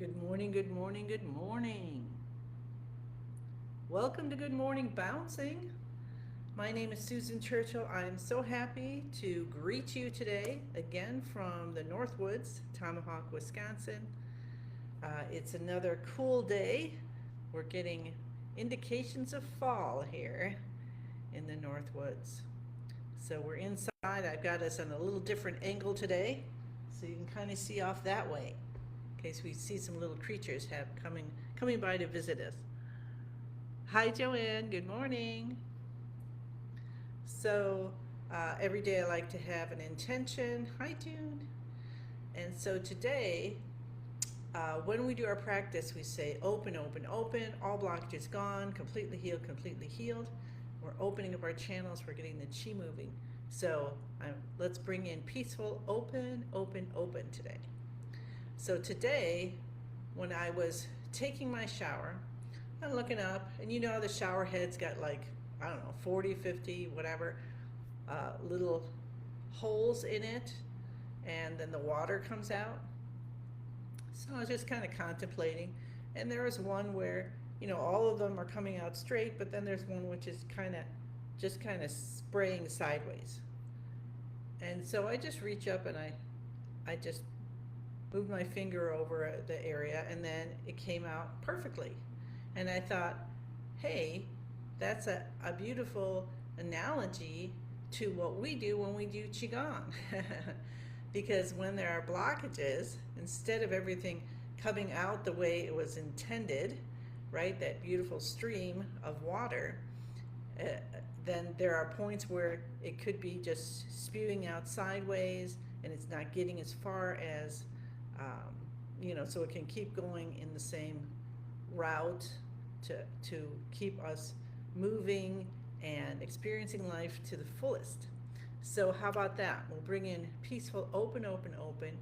Good morning, good morning, good morning. Welcome to Good Morning Bouncing. My name is Susan Churchill. I am so happy to greet you today again from the Northwoods, Tomahawk, Wisconsin. It's another cool day. We're getting indications of fall here in the Northwoods. So we're inside. I've got us on a little different angle today, so you can kind of see off that way in case we see some little creatures have coming by to visit us. Hi, Joanne. Good morning. So every day I like to have an intention. Hi, June. And so today, when we do our practice, we say open, open, open. All blockages gone. Completely healed. Completely healed. We're opening up our channels. We're getting the chi moving. So let's bring in peaceful, open, open, open today. So today, when I was taking my shower, I'm looking up, and you know the shower head's got like, I don't know, 40, 50, whatever, little holes in it, and then the water comes out. So I was just kind of contemplating, and there was one where, all of them are coming out straight, but then there's one which is just kind of spraying sideways. And so I just reach up and I just moved my finger over the area, and then it came out perfectly. And I thought, hey, that's a beautiful analogy to what we do when we do Qigong. Because when there are blockages, instead of everything coming out the way it was intended, right, that beautiful stream of water, then there are points where it could be just spewing out sideways and it's not getting as far as, so it can keep going in the same route to keep us moving and experiencing life to the fullest. So how about that? We'll bring in peaceful, open, open, open,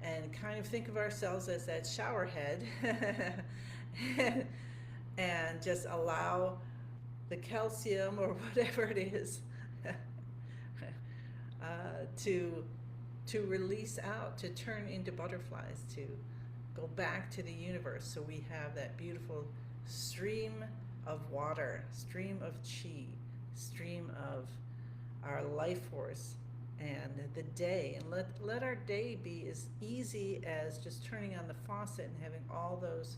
and kind of think of ourselves as that shower head and just allow the calcium or whatever it is to release out, to turn into butterflies, to go back to the universe. So we have that beautiful stream of water, stream of chi, stream of our life force, and the day. And let our day be as easy as just turning on the faucet and having all those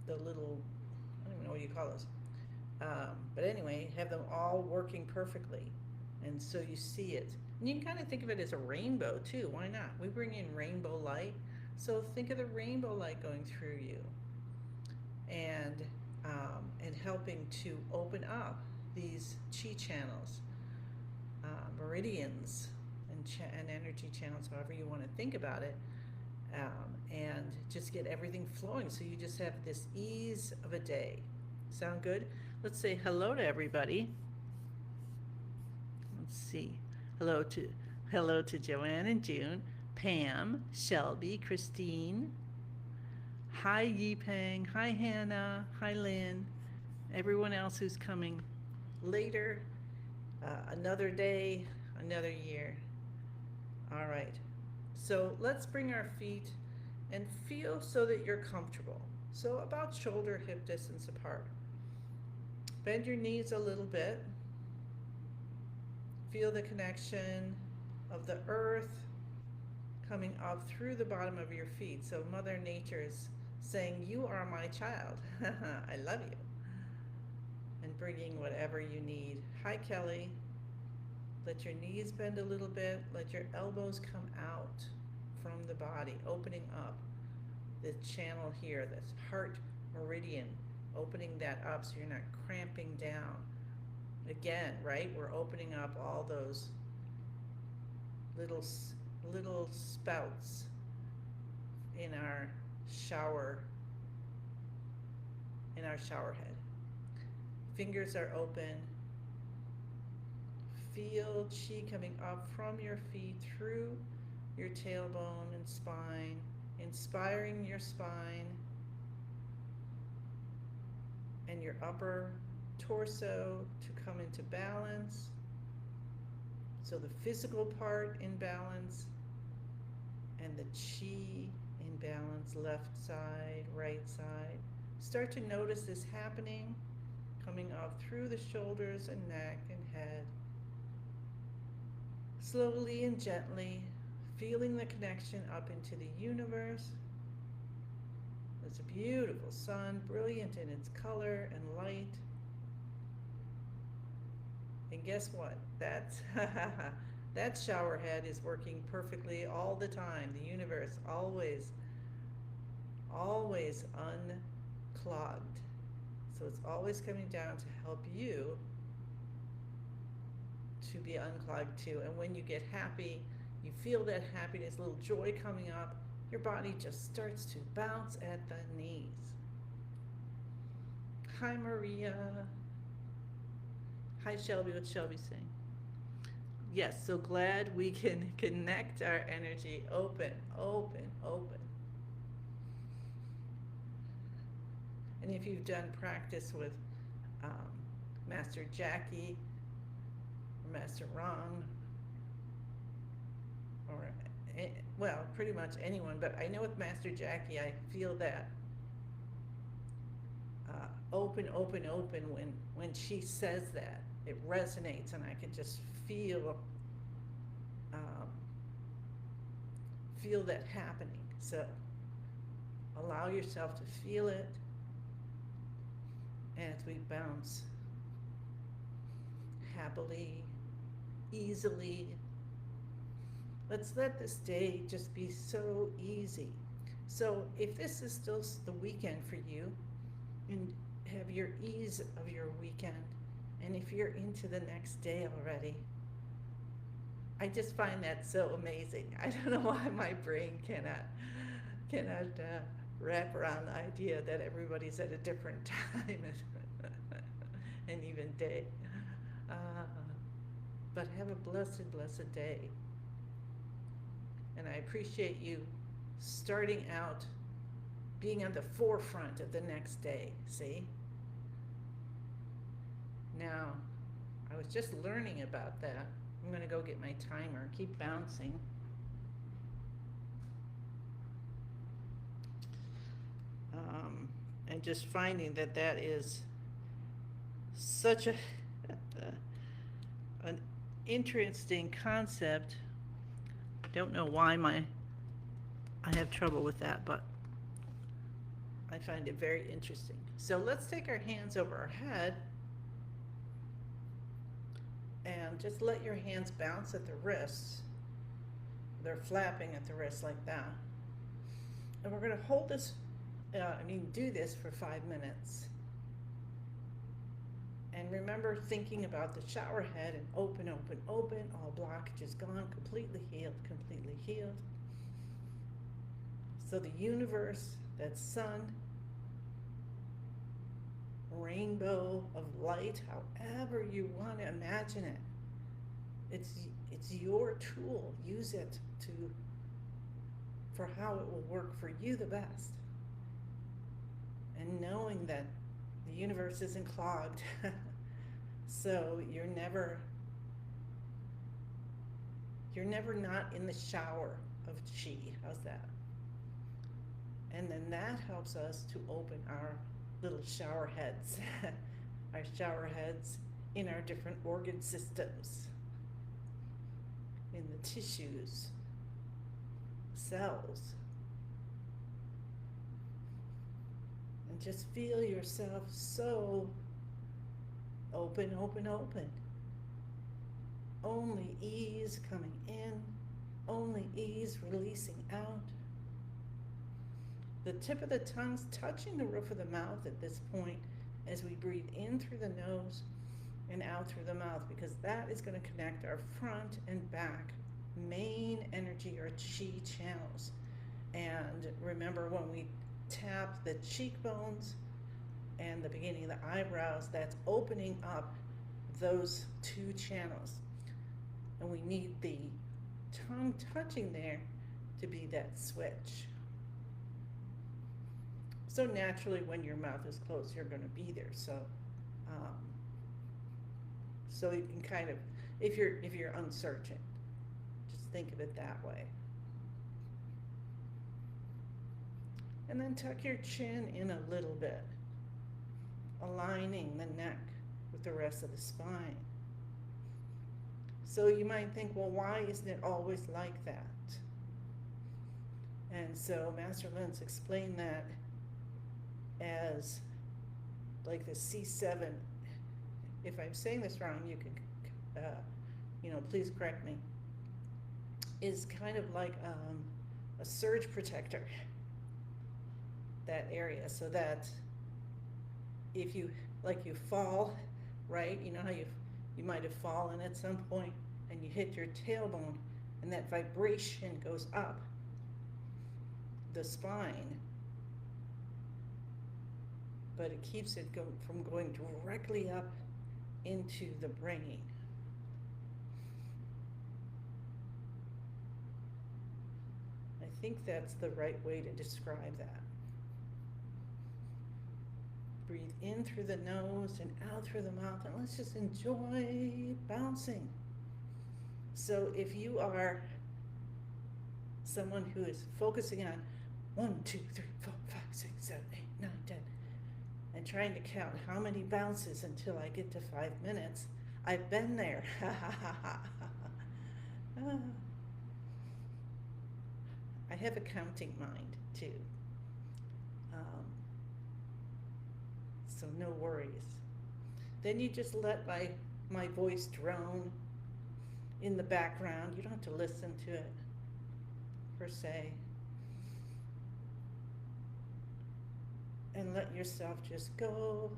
the little, I don't even know what you call those, but anyway, have them all working perfectly. And so you see it. And you can kind of think of it as a rainbow too. Why not? We bring in rainbow light. So think of the rainbow light going through you and helping to open up these chi channels, meridians, and energy channels, however you want to think about it, and just get everything flowing. So you just have this ease of a day. Sound good? Let's say hello to everybody. Let's see. Hello to Joanne and June, Pam, Shelby, Christine. Hi Yipeng. Hi Hannah. Hi Lynn. Everyone else who's coming later. Another day, another year. All right. So let's bring our feet and feel so that you're comfortable. So about shoulder hip distance apart. Bend your knees a little bit. Feel the connection of the earth coming up through the bottom of your feet. So Mother Nature is saying, you are my child. I love you. And bringing whatever you need. Hi, Kelly. Let your knees bend a little bit. Let your elbows come out from the body, opening up the channel here, this heart meridian, opening that up so you're not cramping down. Again, right? We're opening up all those little spouts in our shower head. Fingers are open. Feel chi coming up from your feet through your tailbone and spine, inspiring your spine and your upper torso to come into balance. So the physical part in balance, and the chi imbalance, left side, right side. Start to notice this happening, coming up through the shoulders and neck and head. Slowly and gently, feeling the connection up into the universe. It's a beautiful sun, brilliant in its color and light. And guess what? That's that shower head is working perfectly all the time. The universe always unclogged. So it's always coming down to help you to be unclogged too. And when you get happy, you feel that happiness, little joy coming up, your body just starts to bounce at the knees. Hi, Maria. Hi, Shelby. What's Shelby saying? Yes, so glad we can connect our energy. Open, open, open. And if you've done practice with Master Jackie, or Master Ron, or, well, pretty much anyone, but I know with Master Jackie, I feel that open, open, open when she says that. It resonates, and I can just feel that happening. So allow yourself to feel it as we bounce happily, easily. Let's let this day just be so easy. So if this is still the weekend for you, and have your ease of your weekend, and if you're into the next day already, I just find that so amazing. I don't know why my brain cannot wrap around the idea that everybody's at a different time and even day. But have a blessed, blessed day. And I appreciate you starting out being on the forefront of the next day, see? Now, I was just learning about that. I'm going to go get my timer. Keep bouncing. And just finding that that is such an interesting concept. Don't know why I have trouble with that, but I find it very interesting. So let's take our hands over our head and just let your hands bounce at the wrists. They're flapping at the wrists like that. And we're going to hold this, do this for 5 minutes. And remember thinking about the shower head and open, open, open, all blockages gone, completely healed, completely healed. So the universe, that sun, rainbow of light, however you want to imagine it, it's your tool. Use it for how it will work for you the best. And knowing that the universe isn't clogged, so you're never not in the shower of chi. How's that? And then that helps us to open our little shower heads, our shower heads in our different organ systems, in the tissues, cells. And just feel yourself so open, open, open. Only ease coming in, only ease releasing out. The tip of the tongue's touching the roof of the mouth at this point as we breathe in through the nose and out through the mouth, because that is going to connect our front and back main energy or chi channels. And remember, when we tap the cheekbones and the beginning of the eyebrows, that's opening up those 2 channels. And we need the tongue touching there to be that switch. So naturally, when your mouth is closed, you're going to be there. So you can kind of, if you're uncertain, just think of it that way. And then tuck your chin in a little bit, aligning the neck with the rest of the spine. So you might think, well, why isn't it always like that? And so Master Lin's explained that as like the C7. If I'm saying this wrong, you can, please correct me. Is kind of like a surge protector, that area, so that if you fall, right? You know how you might have fallen at some point and you hit your tailbone, and that vibration goes up the spine, but it keeps it from going directly up into the brain. I think that's the right way to describe that. Breathe in through the nose and out through the mouth, and let's just enjoy bouncing. So if you are someone who is focusing on 1, 2, 3, 4, 5, 6, 7, 8, 9, 10, and trying to count how many bounces until I get to 5 minutes, I've been there. I have a counting mind too, so no worries. Then you just let my voice drone in the background. You don't have to listen to it per se, and let yourself just go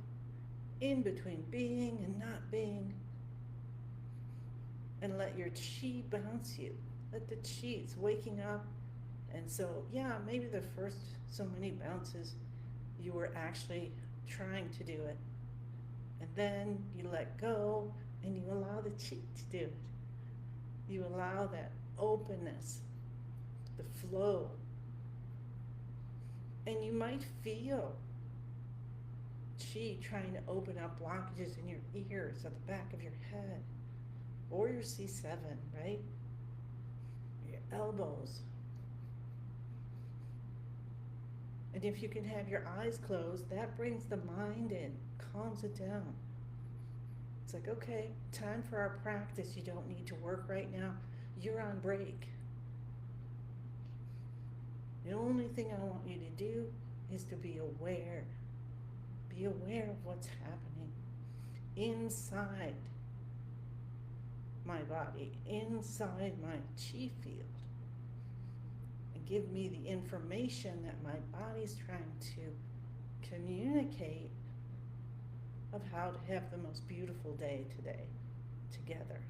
in between being and not being, and let your chi bounce you. Let the chi, it's waking up. And so, yeah, maybe the first so many bounces you were actually trying to do it. And then you let go and you allow the chi to do it. You allow that openness, the flow. And you might feel chi trying to open up blockages in your ears, at the back of your head, or your C7, right? Your elbows. And if you can have your eyes closed, that brings the mind in, calms it down. It's like, okay, time for our practice. You don't need to work right now. You're on break. The only thing I want you to do is to be aware. Be aware of what's happening inside my body, inside my chi field. Give me the information that my body's trying to communicate of how to have the most beautiful day today together.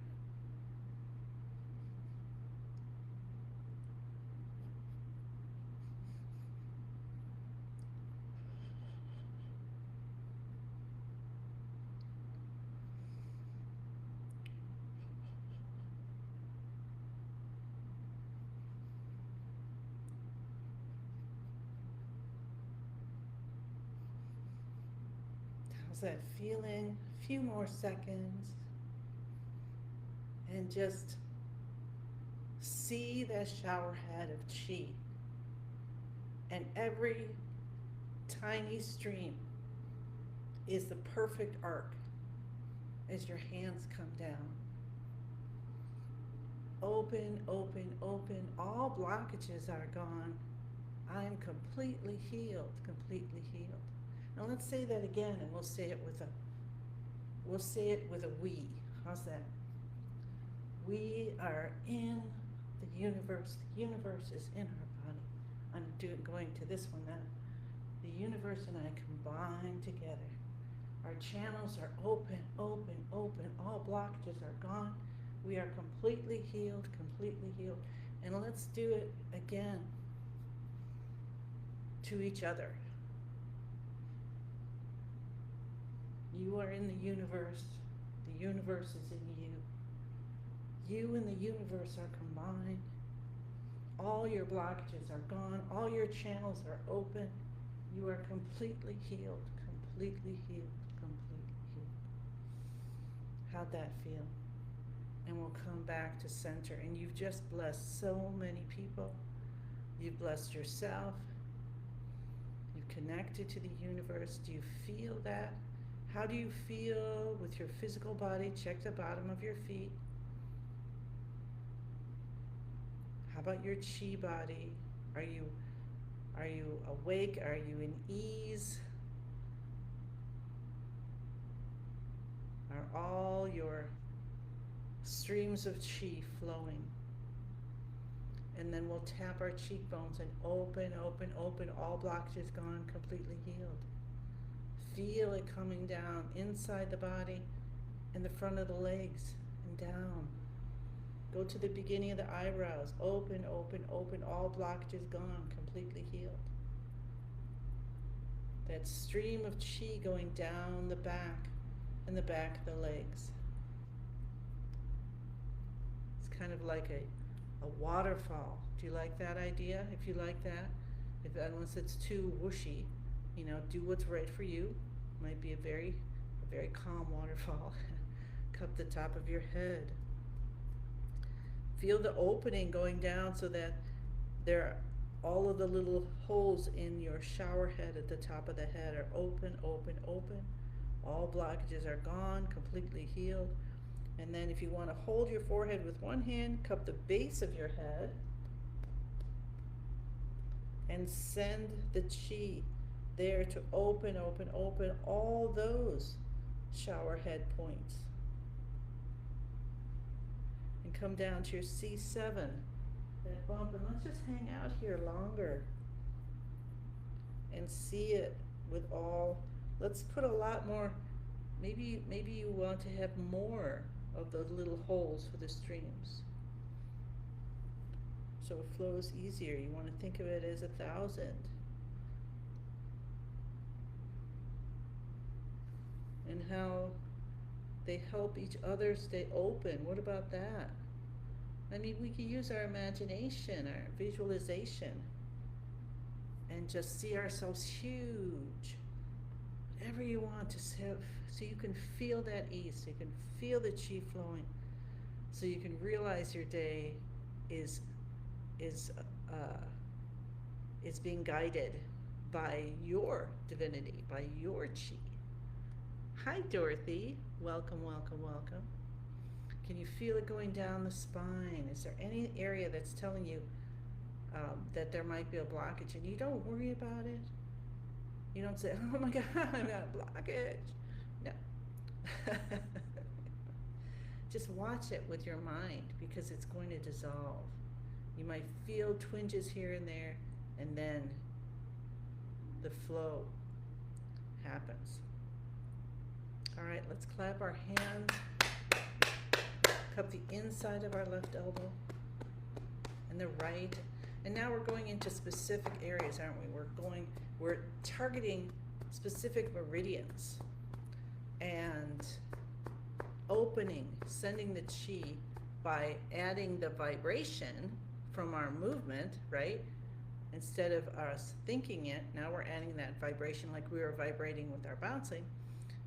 That feeling, a few more seconds, and just see that shower head of chi, and every tiny stream is the perfect arc as your hands come down. Open, open, open. All blockages are gone. I am completely healed, completely healed. Now let's say that again, and we'll say it with a we. How's that? We are in the universe. The universe is in our body. I'm going to this one now. The universe and I combine together. Our channels are open, open, open. All blockages are gone. We are completely healed, completely healed. And let's do it again to each other. You are in the universe is in you. You and the universe are combined. All your blockages are gone, all your channels are open. You are completely healed, completely healed, completely healed. How'd that feel? And we'll come back to center. And you've just blessed so many people. You've blessed yourself. You've connected to the universe. Do you feel that? How do you feel with your physical body? Check the bottom of your feet. How about your chi body? Are you awake? Are you in ease? Are all your streams of chi flowing? And then we'll tap our cheekbones and open, open, open. All blockages gone, completely healed. Feel it coming down inside the body and the front of the legs and down. Go to the beginning of the eyebrows. Open, open, open. All blockages gone, completely healed. That stream of chi going down the back and the back of the legs. It's kind of like a waterfall. Do you like that idea? If you like that, unless it's too whooshy, you know, do what's right for you. Might be a very calm waterfall. Cup the top of your head. Feel the opening going down so that there are all of the little holes in your shower head at the top of the head are open, open, open. All blockages are gone, completely healed. And then if you want to hold your forehead with one hand, cup the base of your head and send the chi there to open, open, open all those shower head points. And come down to your C7, that bump, and let's just hang out here longer and see it with all. Let's put a lot more. Maybe you want to have more of those little holes for the streams, so it flows easier. You want to think of it as 1,000. And how they help each other stay open. What about that? I mean, we can use our imagination, our visualization, and just see ourselves huge. Whatever you want to have, so you can feel that ease, so you can feel the chi flowing, so you can realize your day is being guided by your divinity, by your chi. Hi, Dorothy. Welcome, welcome, welcome. Can you feel it going down the spine? Is there any area that's telling you that there might be a blockage? And you don't worry about it. You don't say, oh my God, I've got a blockage. No. Just watch it with your mind, because it's going to dissolve. You might feel twinges here and there, and then the flow happens. All right, let's clap our hands. Cup the inside of our left elbow and the right. And now we're going into specific areas, aren't we? We're targeting specific meridians and opening, sending the chi by adding the vibration from our movement, right? Instead of us thinking it, now we're adding that vibration like we were vibrating with our bouncing.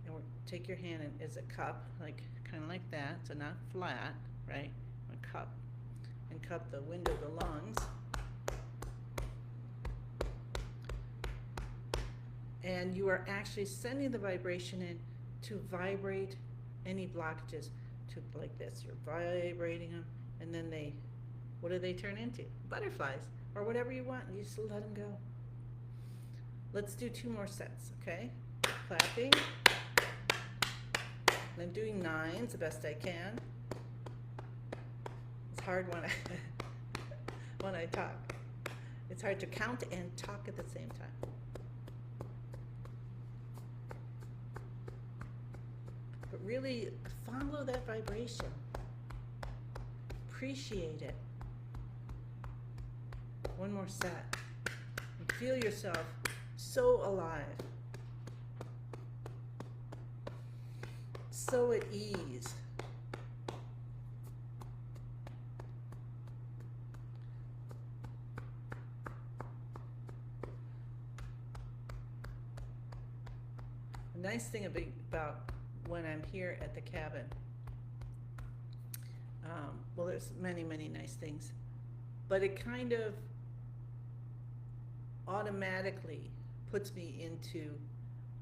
And take your hand as a cup, like kind of like that, so not flat, right? A cup, and cup the window of the lungs. And you are actually sending the vibration in to vibrate any blockages, to like this. You're vibrating them, and then what do they turn into? Butterflies, or whatever you want. You just let them go. Let's do 2 more sets, okay? Clapping. I'm doing 9s the best I can. It's hard when when I talk. It's hard to count and talk at the same time. But really follow that vibration. Appreciate it. 1 more set. And feel yourself so alive. So at ease. The nice thing about when I'm here at the cabin, well, there's many, many nice things, but it kind of automatically puts me into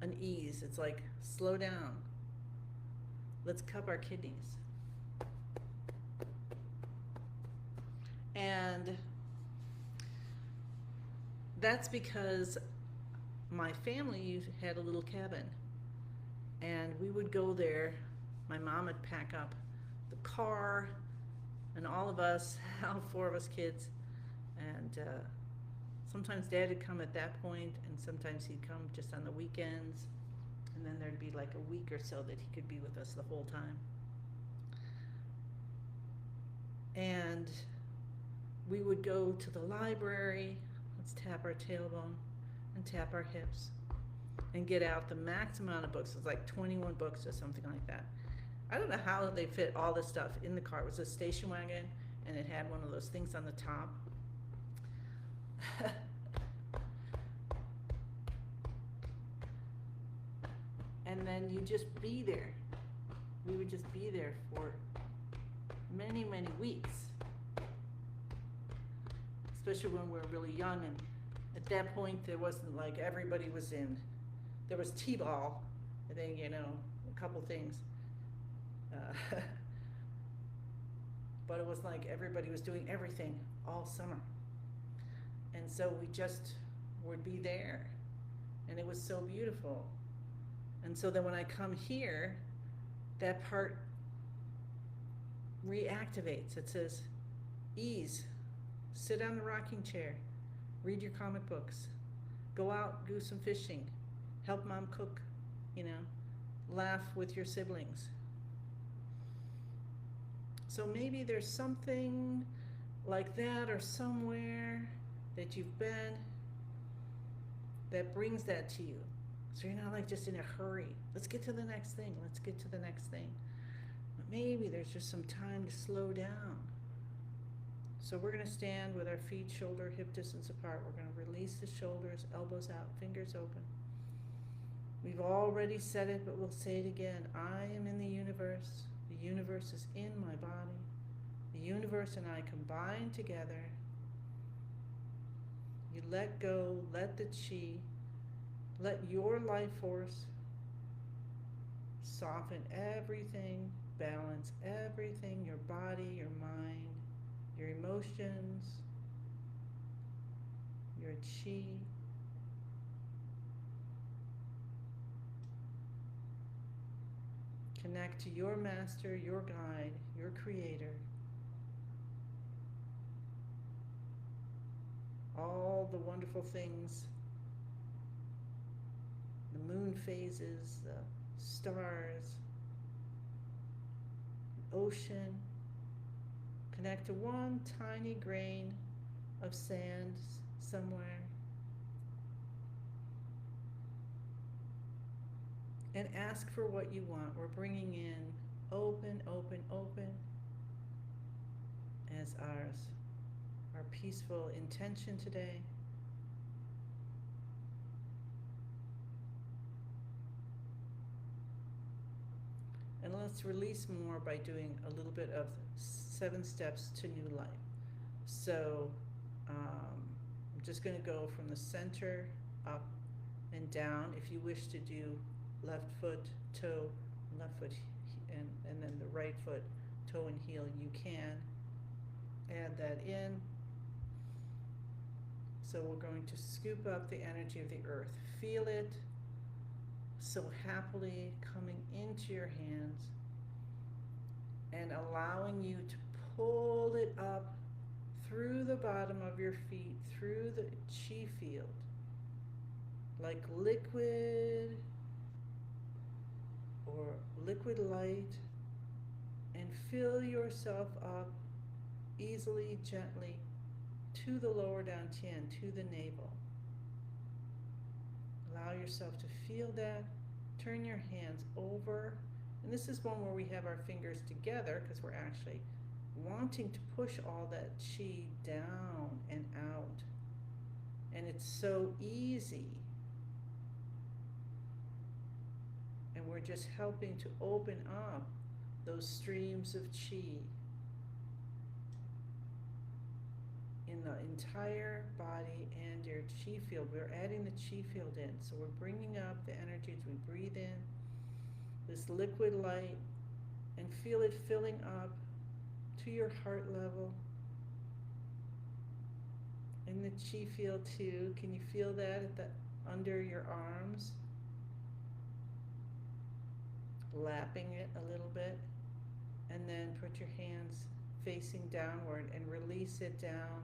an ease. It's like, slow down. Let's cup our kidneys. And that's because my family had a little cabin, and we would go there. My mom would pack up the car, and all of us, all four of us kids, and sometimes Dad would come at that point, and sometimes he'd come just on the weekends, and then there'd be like a week or so that he could be with us the whole time. And we would go to the library. Let's tap our tailbone and tap our hips and get out the max amount of books. It's like 21 books or something like that. I don't know how they fit all this stuff in the car. It was a station wagon, and it had one of those things on the top. And then you just be there. We would just be there for many, many weeks. Especially when we were really young, and at that point there wasn't like everybody was in. There was T-ball, and then, you know, a couple things. But it was like everybody was doing everything all summer. And so we just would be there, and it was so beautiful. And so then when I come here, that part reactivates. It says, ease, sit on the rocking chair, read your comic books, go out, do some fishing, help mom cook, you know, laugh with your siblings. So maybe there's something like that or somewhere that you've been that brings that to you. So you're not like just in a hurry. Let's get to the next thing. Let's get to the next thing. But maybe there's just some time to slow down. So we're going to stand with our feet shoulder, hip distance apart. We're going to release the shoulders, elbows out, fingers open. We've already said it, but we'll say it again. I am in the universe. The universe is in my body. The universe and I combine together. You let go, let the chi, let your life force soften everything, balance everything, your body, your mind, your emotions, your chi. Connect to your master, your guide, your creator. All the wonderful things, the moon phases, the stars, the ocean. Connect to one tiny grain of sand somewhere. And ask for what you want. We're bringing in open, open, open as our peaceful intention today. And let's release more by doing a little bit of 7 steps to new life. So I'm just going to go from the center up and down. If you wish to do left foot, toe, left foot, and then the right foot, toe and heel, you can add that in. So we're going to scoop up the energy of the earth. Feel it so happily coming into your hands and allowing you to pull it up through the bottom of your feet, through the chi field, like liquid or liquid light, and fill yourself up easily, gently to the lower dantian, to the navel. Allow yourself to feel that. Turn your hands over. And this is one where we have our fingers together because we're actually wanting to push all that chi down and out. And it's so easy. And we're just helping to open up those streams of chi in the entire body and your chi field. We're adding the chi field in. So we're bringing up the energy as we breathe in this liquid light and feel it filling up to your heart level. In the chi field too, can you feel that at the under your arms? Lapping it a little bit, and then put your hands facing downward and release it down.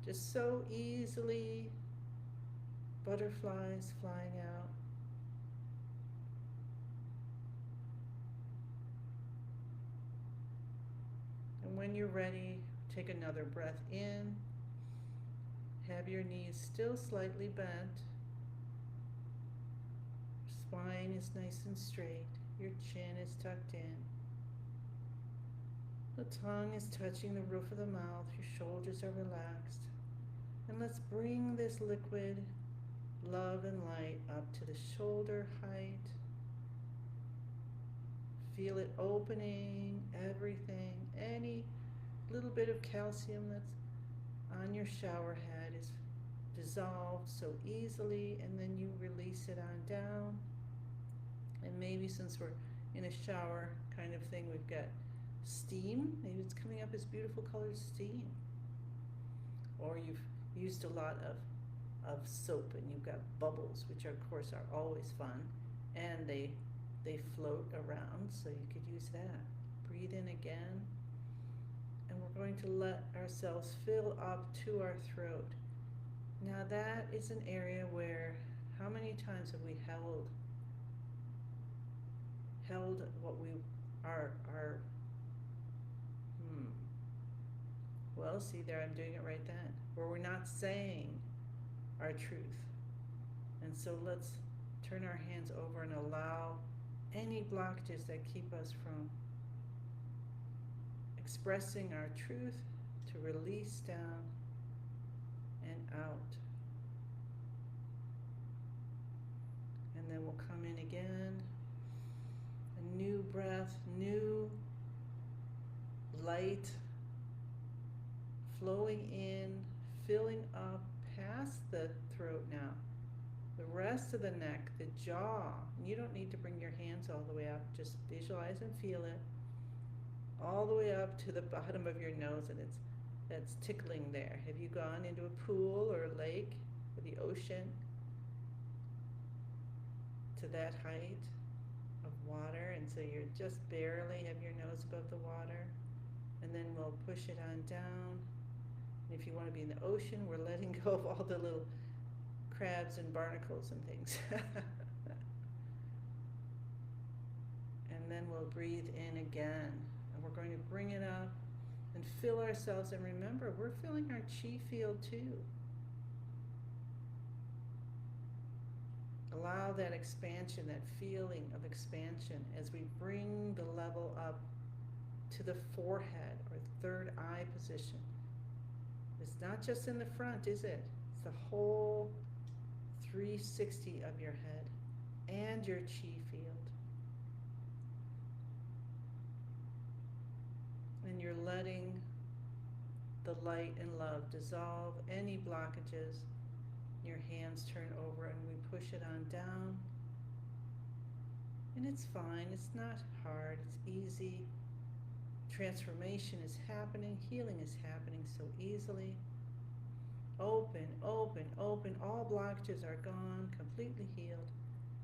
Just so easily, butterflies flying out. And when you're ready, take another breath in. Have your knees still slightly bent. Spine is nice and straight. Your chin is tucked in. The tongue is touching the roof of the mouth. Your shoulders are relaxed. And let's bring this liquid love and light up to the shoulder height. Feel it opening everything. Any little bit of calcium that's on your shower head is dissolved so easily, and then you release it on down. And maybe since we're in a shower kind of thing, we've got steam. Maybe it's coming up as beautiful colored steam. Or you've used a lot of soap and you've got bubbles, which of course are always fun, and they float around, so you could use that. Breathe in again, and we're going to let ourselves fill up to our throat. Now that is an area where, how many times have we held what we are, well, see there, I'm doing it right then, where we're not saying our truth. And so let's turn our hands over and allow any blockages that keep us from expressing our truth to release down and out. And then we'll come in again. A new breath, new light flowing in, filling up past the throat now. The rest of the neck, the jaw. You don't need to bring your hands all the way up. Just visualize and feel it. All the way up to the bottom of your nose, and that's tickling there. Have you gone into a pool or a lake or the ocean to that height of water? And so you're just barely have your nose above the water. And then we'll push it on down. And if you want to be in the ocean, we're letting go of all the little crabs and barnacles and things. And then we'll breathe in again. And we're going to bring it up and fill ourselves. And remember, we're filling our chi field too. Allow that expansion, that feeling of expansion as we bring the level up to the forehead or third eye position. It's not just in the front, is it? It's the whole 360 of your head and your chi field. And you're letting the light and love dissolve any blockages. Your hands turn over and we push it on down. And it's fine, it's not hard, it's easy. Transformation is happening, healing is happening so easily. Open, open, open. All blockages are gone, completely healed.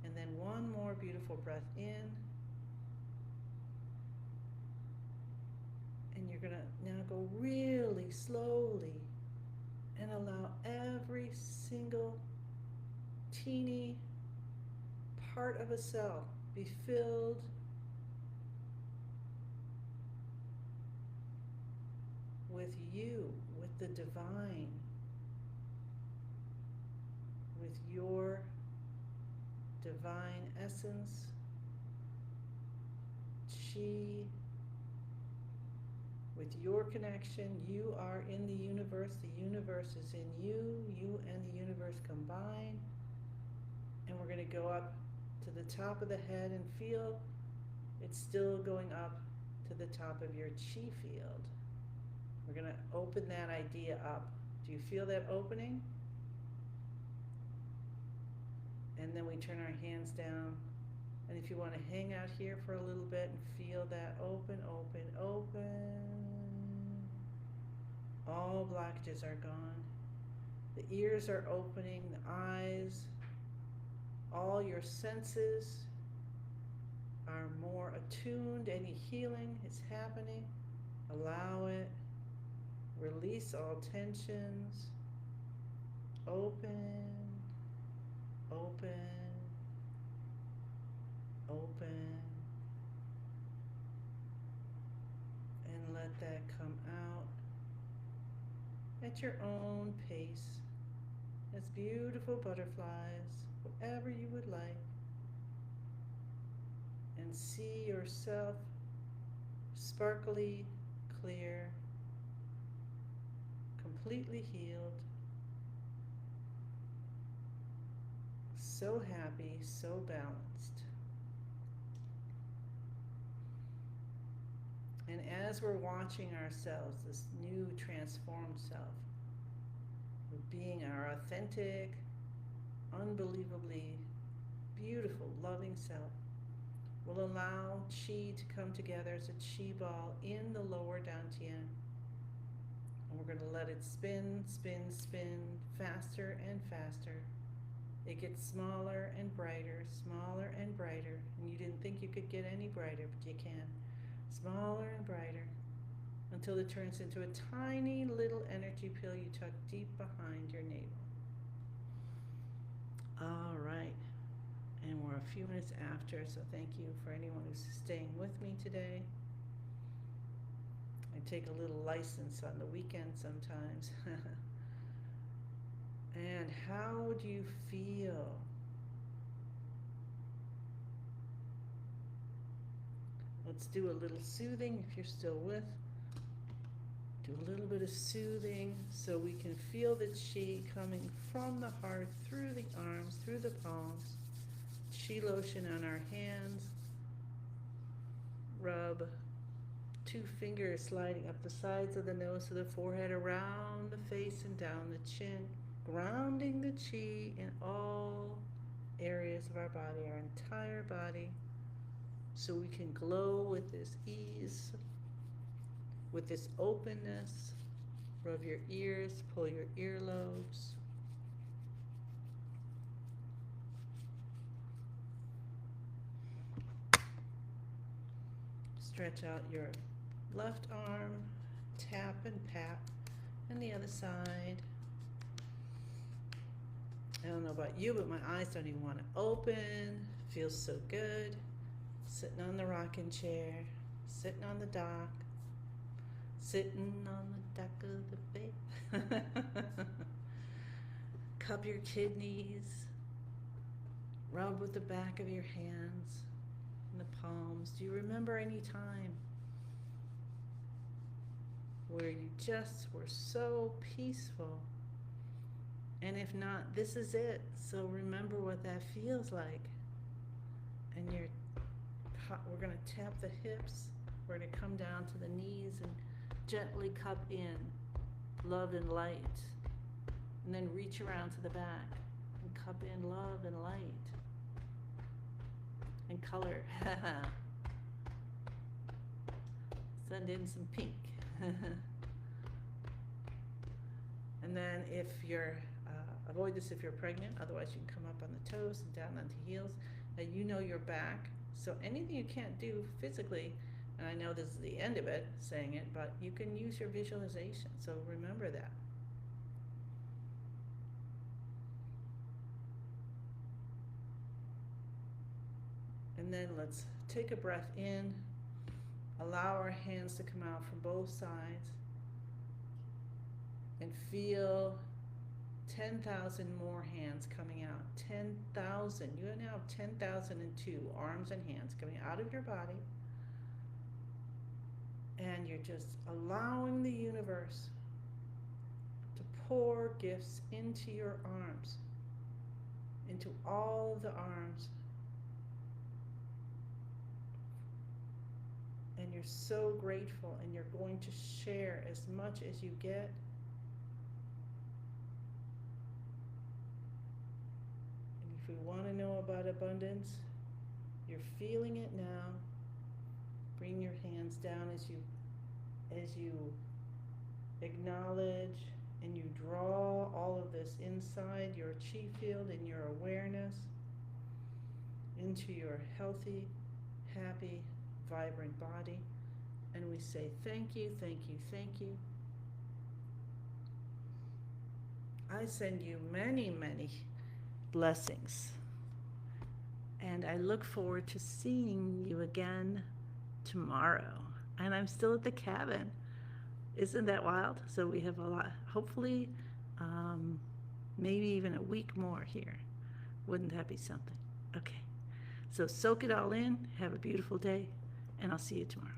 And then one more beautiful breath in. And you're going to now go really slowly and allow every single teeny part of a cell be filled with you, with the divine, with your divine essence, chi, with your connection. You are in the universe is in you, you and the universe combine. And we're going to go up to the top of the head and feel it's still going up to the top of your chi field. We're going to open that idea up. Do you feel that opening? And then we turn our hands down. And if you want to hang out here for a little bit and feel that open, open, open. All blockages are gone. The ears are opening, the eyes, all your senses are more attuned. Any healing is happening. Allow it. Release all tensions. Open, open, open. And let that come out at your own pace. As beautiful butterflies, whatever you would like. And see yourself sparkly, clear, completely healed, so happy, so balanced. And as we're watching ourselves, this new transformed self, being our authentic, unbelievably beautiful, loving self, will allow Qi to come together as a Qi ball in the lower Dantian. And we're going to let it spin, spin, spin, faster and faster. It gets smaller and brighter, and you didn't think you could get any brighter, but you can. Smaller and brighter, until it turns into a tiny little energy pill you tuck deep behind your navel. All right. And we're a few minutes after, so thank you for anyone who's staying with me today. I take a little license on the weekend sometimes. And how do you feel? Let's do a little soothing if you're still with. Do a little bit of soothing so we can feel the Qi coming from the heart, through the arms, through the palms. Qi lotion on our hands. Rub 2 fingers sliding up the sides of the nose to the forehead, around the face and down the chin, grounding the Qi in all areas of our body, our entire body, so we can glow with this ease, with this openness. Rub your ears, pull your earlobes. Stretch out your left arm, tap and pat, and the other side. I don't know about you, but my eyes don't even want to open. Feels so good. Sitting on the rocking chair, sitting on the dock, sitting on the dock of the bay. Cup your kidneys. Rub with the back of your hands and the palms. Do you remember any time where you just were so peaceful? And if not, this is it. So remember what that feels like. And we're going to tap the hips. We're going to come down to the knees and gently cup in love and light. And then reach around to the back and cup in love and light. And color. Send in some pink. And then if you're, avoid this if you're pregnant, otherwise you can come up on the toes and down onto heels. Now you know your back, so anything you can't do physically, and I know this is the end of it, saying it, but you can use your visualization, so remember that. And then let's take a breath in, allow our hands to come out from both sides, and feel 10,000 more hands coming out. 10,000. You now have 10,002 arms and hands coming out of your body. And you're just allowing the universe to pour gifts into your arms, into all of the arms. and you're so grateful, and you're going to share as much as you get. And if you want to know about abundance, you're feeling it now. Bring your hands down as you acknowledge and you draw all of this inside your chi field and your awareness into your healthy, happy, vibrant body. And we say thank you, thank you, thank you. I send you many, many blessings. And I look forward to seeing you again tomorrow. And I'm still at the cabin. Isn't that wild? So we have a lot, hopefully, maybe even a week more here. Wouldn't that be something? Okay. So soak it all in. Have a beautiful day. And I'll see you tomorrow.